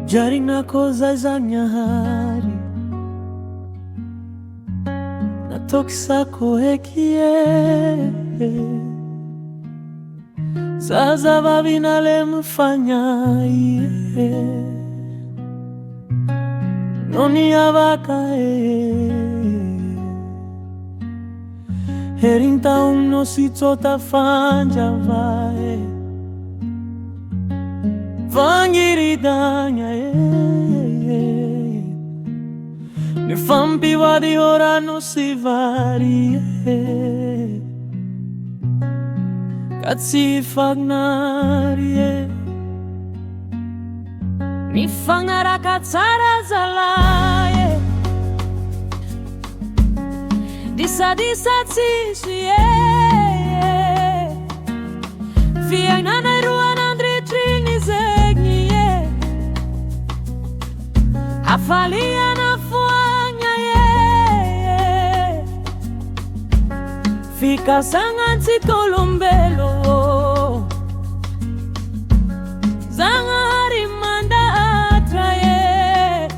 Jari na koza za nyahari na tokisa kohekie zaza babina le mfanya noni abaka herinta no sitota fanja vae vangiridanya ni fampi vadi ora no si vari cazzi fagnari ni fangara cazzara zalaye disa si via nana ruana andre trini zegni afalia na fuanya fica sanganzi colombelo zangari manda atrae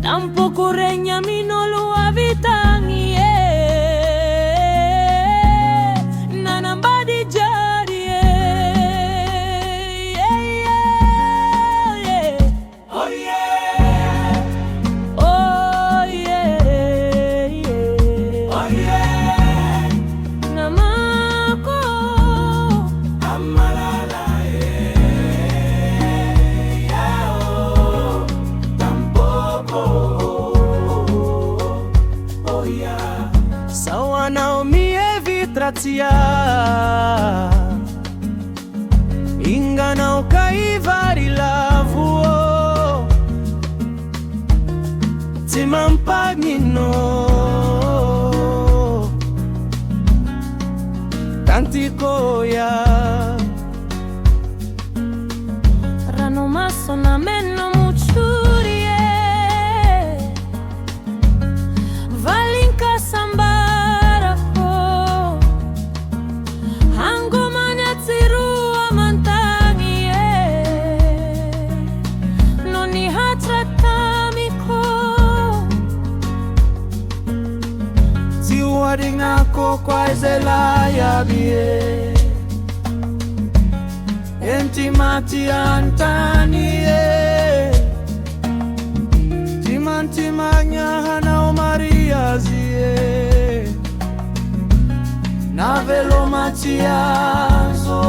tampoco regna minolo abitangi nanambadi jari oh yeah oh yeah oh yeah namako amalala sawa naomi evitratia inga na ukaivari lavuo timampagino tantikoya rano maso na meno muchurie valinka sambara ko hangomanya tirua mantangi noni hatratamiko ziwadingako kwa zelaya bie entimati antanie timantimanya hana Maria zie na velo matiazo